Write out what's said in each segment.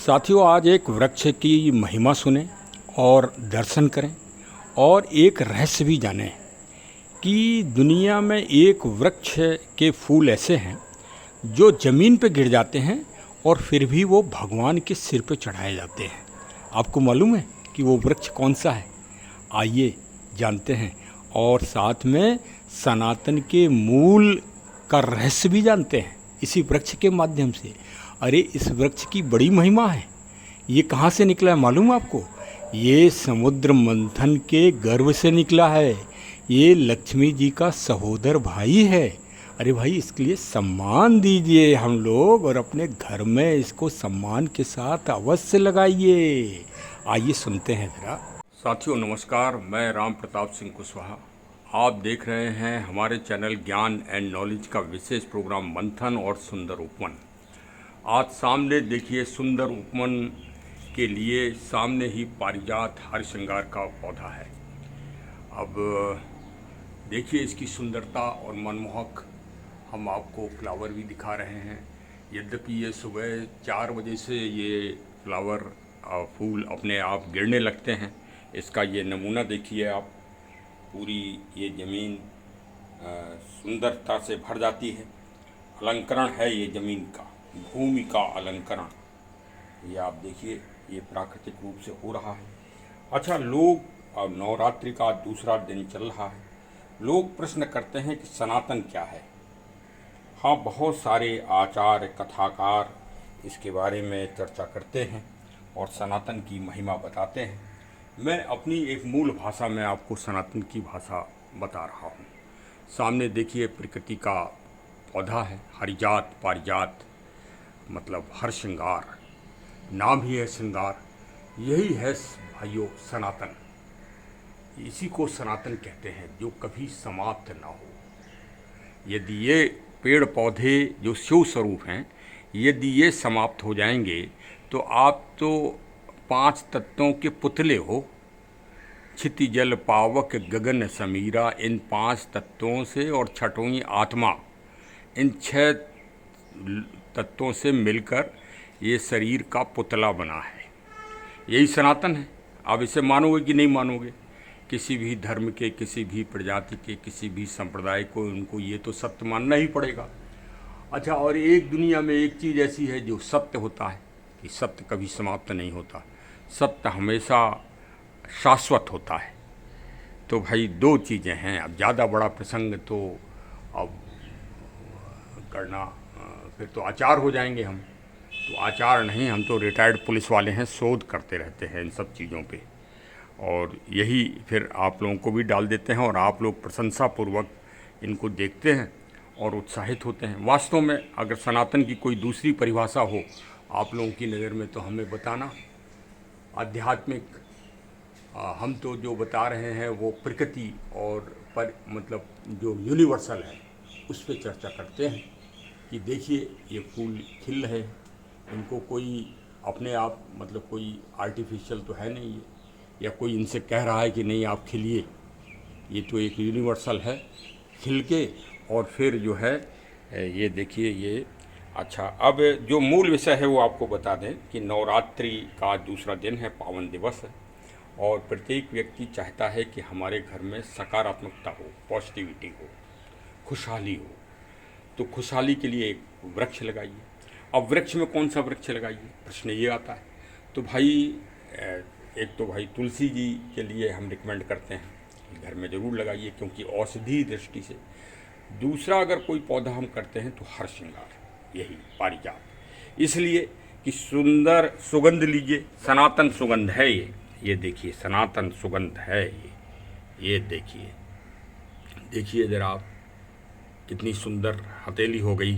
साथियों, आज एक वृक्ष की महिमा सुने और दर्शन करें और एक रहस्य भी जानें कि दुनिया में एक वृक्ष के फूल ऐसे हैं जो ज़मीन पे गिर जाते हैं और फिर भी वो भगवान के सिर पे चढ़ाए जाते हैं। आपको मालूम है कि वो वृक्ष कौन सा है? आइए जानते हैं और साथ में सनातन के मूल का रहस्य भी जानते हैं इसी वृक्ष के माध्यम से। अरे, इस वृक्ष की बड़ी महिमा है। ये कहाँ से निकला है मालूम आपको? ये समुद्र मंथन के गर्भ से निकला है। ये लक्ष्मी जी का सहोदर भाई है। अरे भाई, इसके लिए सम्मान दीजिए हम लोग और अपने घर में इसको सम्मान के साथ अवश्य लगाइए। आइए सुनते हैं ज़रा। साथियों नमस्कार, मैं राम प्रताप सिंह कुशवाहा। आप देख रहे हैं हमारे चैनल ज्ञान एंड नॉलेज का विशेष प्रोग्राम मंथन और सुंदर उपवन। आज सामने देखिए, सुंदर उपवन के लिए सामने ही पारिजात हरश्रृंगार का पौधा है। अब देखिए इसकी सुंदरता और मनमोहक। हम आपको फ्लावर भी दिखा रहे हैं। यद्यपि ये सुबह 4 बजे से ये फ्लावर फूल अपने आप गिरने लगते हैं। इसका ये नमूना देखिए आप। पूरी ये ज़मीन सुंदरता से भर जाती है। अलंकरण है ये ज़मीन का, भूमि का अलंकरण। ये आप देखिए, ये प्राकृतिक रूप से हो रहा है। अच्छा, लोग अब नवरात्रि का दूसरा दिन चल रहा है। लोग प्रश्न करते हैं कि सनातन क्या है। हाँ, बहुत सारे आचार्य कथाकार इसके बारे में चर्चा करते हैं और सनातन की महिमा बताते हैं। मैं अपनी एक मूल भाषा में आपको सनातन की भाषा बता रहा हूँ। सामने देखिए प्रकृति का पौधा है, हरिजात पारिजात, मतलब हरश्रृंगार। नाम ही है श्रृंगार। यही है भाइयों सनातन। इसी को सनातन कहते हैं, जो कभी समाप्त ना हो। यदि ये पेड़ पौधे जो शिव स्वरूप हैं, यदि ये समाप्त हो जाएंगे तो आप तो 5 तत्वों के पुतले हो। क्षिति जल पावक गगन समीरा, इन 5 तत्वों से और छठवीं आत्मा, इन 6 तत्वों से मिलकर ये शरीर का पुतला बना है। यही सनातन है। आप इसे मानोगे कि नहीं मानोगे? किसी भी धर्म के, किसी भी प्रजाति के, किसी भी संप्रदाय को, उनको ये तो सत्य मानना ही पड़ेगा। अच्छा, और एक दुनिया में एक चीज़ ऐसी है जो सत्य होता है कि सत्य कभी समाप्त नहीं होता। सत्य हमेशा शाश्वत होता है। तो भाई 2 चीज़ें हैं। अब ज़्यादा बड़ा प्रसंग तो अब करना फिर तो आचार हो जाएंगे हम। तो आचार नहीं, हम तो रिटायर्ड पुलिस वाले हैं, शोध करते रहते हैं इन सब चीज़ों पे। और यही फिर आप लोगों को भी डाल देते हैं और आप लोग प्रशंसापूर्वक इनको देखते हैं और उत्साहित होते हैं। वास्तव में अगर सनातन की कोई दूसरी परिभाषा हो आप लोगों की नज़र में तो हमें बताना। आध्यात्मिक हम तो जो बता रहे हैं वो प्रकृति और मतलब जो यूनिवर्सल है उस पर चर्चा करते हैं कि देखिए ये फूल खिल रहे हैं। इनको कोई अपने आप, मतलब कोई आर्टिफिशियल तो है नहीं ये, या कोई इनसे कह रहा है कि नहीं आप खिलिए। ये तो एक यूनिवर्सल है, खिल के और फिर जो है ये देखिए ये। अच्छा, अब जो मूल विषय है वो आपको बता दें कि नवरात्रि का दूसरा दिन है, पावन दिवस है और प्रत्येक व्यक्ति चाहता है कि हमारे घर में सकारात्मकता हो, पॉजिटिविटी हो, खुशहाली हो। तो खुशहाली के लिए एक वृक्ष लगाइए। अब वृक्ष में कौन सा वृक्ष लगाइए, प्रश्न ये आता है। तो भाई एक तो भाई तुलसी जी के लिए हम रिकमेंड करते हैं, घर में ज़रूर लगाइए क्योंकि औषधि दृष्टि से। दूसरा अगर कोई पौधा हम करते हैं तो हरश्रृंगार, यही पारिजात, इसलिए कि सुंदर सुगंध लीजिए। सनातन सुगंध है ये देखिए, सनातन सुगंध है ये देखिए। देखिए ज़रा आप, कितनी सुंदर हथेली हो गई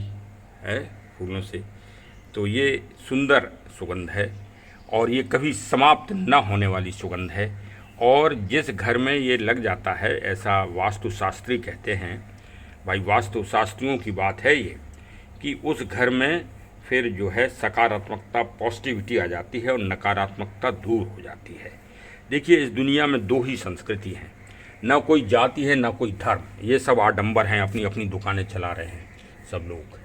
है फूलों से। तो ये सुंदर सुगंध है और ये कभी समाप्त न होने वाली सुगंध है। और जिस घर में ये लग जाता है, ऐसा वास्तुशास्त्री कहते हैं, भाई वास्तुशास्त्रियों की बात है ये, कि उस घर में फिर जो है सकारात्मकता, पॉजिटिविटी आ जाती है और नकारात्मकता दूर हो जाती है। देखिए इस दुनिया में 2 ही संस्कृति हैं, ना कोई जाति है ना कोई धर्म। ये सब आडंबर हैं, अपनी अपनी दुकानें चला रहे हैं सब लोग।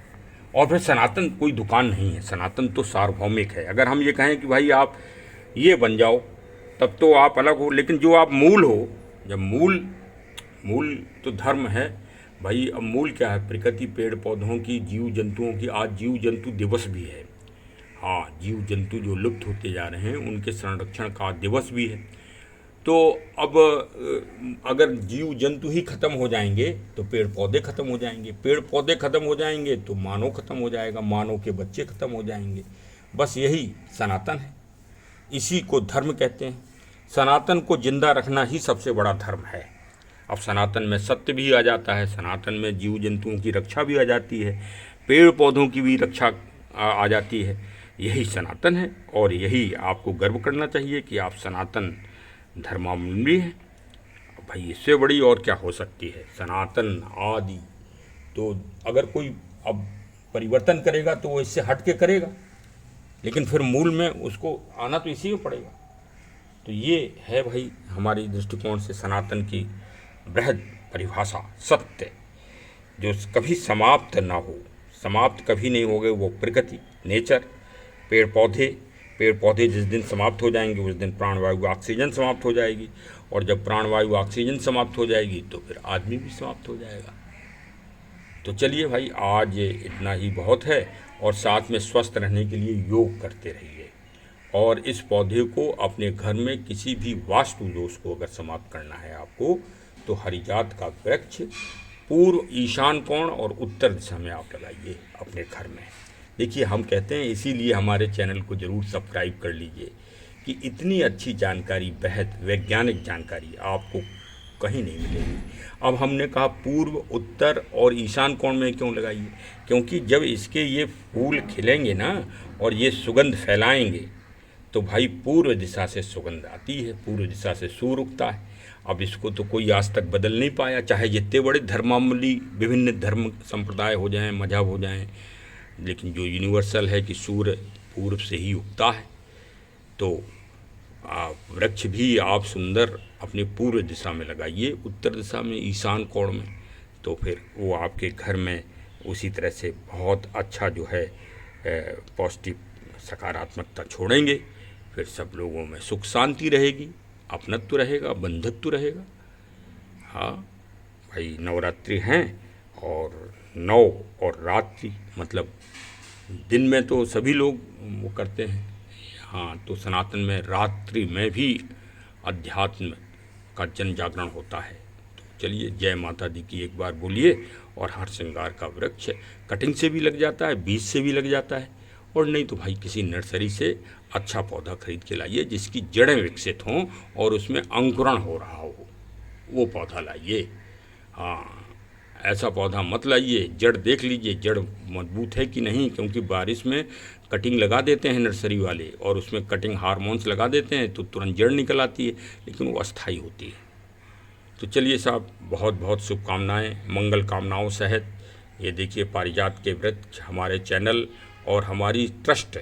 और फिर सनातन कोई दुकान नहीं है, सनातन तो सार्वभौमिक है। अगर हम ये कहें कि भाई आप ये बन जाओ तब तो आप अलग हो, लेकिन जो आप मूल हो, जब मूल मूल तो धर्म है भाई। अब मूल क्या है? प्रकृति, पेड़ पौधों की, जीव जंतुओं की। आज जीव जंतु दिवस भी है। हाँ, जीव जंतु जो लुप्त होते जा रहे हैं उनके संरक्षण का दिवस भी है। तो अब अगर जीव जंतु ही खत्म हो जाएंगे तो पेड़ पौधे खत्म हो जाएंगे, पेड़ पौधे खत्म हो जाएंगे तो मानव खत्म हो जाएगा, मानव के बच्चे खत्म हो जाएंगे। बस यही सनातन है, इसी को धर्म कहते हैं। सनातन को जिंदा रखना ही सबसे बड़ा धर्म है। अब सनातन में सत्य भी आ जाता है, सनातन में जीव जंतुओं की रक्षा भी आ जाती है, पेड़ पौधों की भी रक्षा आ जाती है। यही सनातन है और यही आपको गर्व करना चाहिए कि आप सनातन धर्मावलंबी हैं। भाई इससे बड़ी और क्या हो सकती है? सनातन आदि। तो अगर कोई अब परिवर्तन करेगा तो वो इससे हट के करेगा, लेकिन फिर मूल में उसको आना तो इसी में पड़ेगा। तो ये है भाई हमारी दृष्टिकोण से सनातन की बृहद परिभाषा, सत्य जो कभी समाप्त ना हो, समाप्त कभी नहीं होगे। वो प्रकृति, नेचर, पेड़ पौधे जिस दिन समाप्त हो जाएंगे उस दिन प्राणवायु ऑक्सीजन समाप्त हो जाएगी, और जब प्राणवायु ऑक्सीजन समाप्त हो जाएगी तो फिर आदमी भी समाप्त हो जाएगा। तो चलिए भाई, आज इतना ही बहुत है, और साथ में स्वस्थ रहने के लिए योग करते रहिए। और इस पौधे को अपने घर में किसी भी वास्तु दोष को अगर समाप्त करना है आपको, तो हरिजात का वृक्ष पूर्व, ईशान कोण और उत्तर दिशा में आप लगाइए अपने घर में। देखिए, हम कहते हैं, इसीलिए हमारे चैनल को ज़रूर सब्सक्राइब कर लीजिए कि इतनी अच्छी जानकारी, बेहद वैज्ञानिक जानकारी आपको कहीं नहीं मिलेगी। अब हमने कहा पूर्व, उत्तर और ईशान कोण में क्यों लगाइए? क्योंकि जब इसके ये फूल खिलेंगे ना और ये सुगंध फैलाएंगे तो भाई पूर्व दिशा से सुगंध आती है, पूर्व दिशा से सूर्य उगता है। अब इसको तो कोई आज तक बदल नहीं पाया, चाहे जितने बड़े धर्मावलंबी, विभिन्न धर्म संप्रदाय हो जाएं, मजहब हो जाएं, लेकिन जो यूनिवर्सल है कि सूर्य पूर्व से ही उगता है। तो वृक्ष भी आप सुंदर अपनी पूर्व दिशा में लगाइए, उत्तर दिशा में, ईशान कोण में, तो फिर वो आपके घर में उसी तरह से बहुत अच्छा जो है पॉजिटिव सकारात्मकता छोड़ेंगे। फिर सब लोगों में सुख शांति रहेगी, अपनत्व रहेगा, बंधुत्व रहेगा। हाँ भाई, नवरात्रि हैं और नौ और रात्रि, मतलब दिन में तो सभी लोग वो करते हैं, हाँ, तो सनातन में रात्रि में भी अध्यात्म का जन जागरण होता है। तो चलिए, जय माता दी की एक बार बोलिए। और हर श्रृंगार का वृक्ष कटिंग से भी लग जाता है, बीज से भी लग जाता है, और नहीं तो भाई किसी नर्सरी से अच्छा पौधा खरीद के लाइए जिसकी जड़ें विकसित हों और उसमें अंकुरण हो रहा हो, वो पौधा लाइए। हाँ, ऐसा पौधा मत लाइए, जड़ देख लीजिए जड़ मजबूत है कि नहीं, क्योंकि बारिश में कटिंग लगा देते हैं नर्सरी वाले और उसमें कटिंग हार्मोन्स लगा देते हैं तो तुरंत जड़ निकल आती है, लेकिन वो अस्थायी होती है। तो चलिए साहब, बहुत बहुत शुभकामनाएँ, मंगल कामनाओं सहित ये देखिए पारिजात के वृक्ष हमारे चैनल और हमारी ट्रस्ट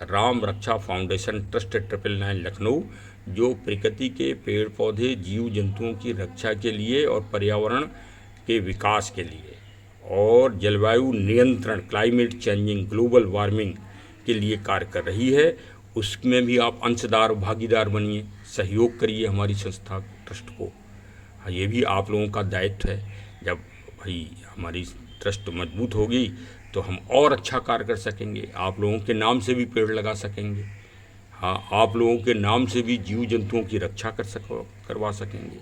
राम रक्षा फाउंडेशन ट्रस्ट 999 लखनऊ, जो प्रकृति के पेड़ पौधे, जीव जंतुओं की रक्षा के लिए और पर्यावरण के विकास के लिए और जलवायु नियंत्रण, क्लाइमेट चेंजिंग, ग्लोबल वार्मिंग के लिए कार्य कर रही है। उसमें भी आप अंशदार, भागीदार बनिए, सहयोग करिए हमारी संस्था ट्रस्ट को। हाँ, ये भी आप लोगों का दायित्व है। जब भाई हमारी ट्रस्ट मजबूत होगी तो हम और अच्छा कार्य कर सकेंगे, आप लोगों के नाम से भी पेड़ लगा सकेंगे। हाँ, आप लोगों के नाम से भी जीव जंतुओं की रक्षा करवा सकेंगे।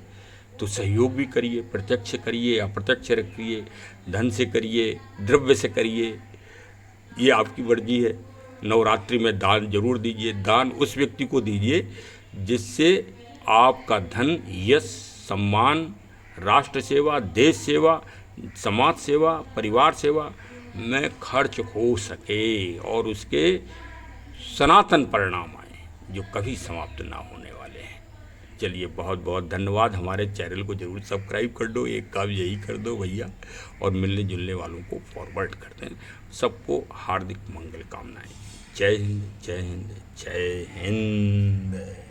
तो सहयोग भी करिए, प्रत्यक्ष करिए, अप्रत्यक्ष करिए, धन से करिए, द्रव्य से करिए, ये आपकी मर्जी है। नवरात्रि में दान जरूर दीजिए, दान उस व्यक्ति को दीजिए जिससे आपका धन यश, सम्मान, राष्ट्र सेवा, देश सेवा, समाज सेवा, परिवार सेवा में खर्च हो सके और उसके सनातन परिणाम आए जो कभी समाप्त ना होने वाले हैं। चलिए, बहुत बहुत धन्यवाद। हमारे चैनल को जरूर सब्सक्राइब कर दो, एक काम यही कर दो भैया, और मिलने जुलने वालों को फॉरवर्ड कर दें। सबको हार्दिक मंगल कामनाएं। जय हिंद, जय हिंद, जय हिंद।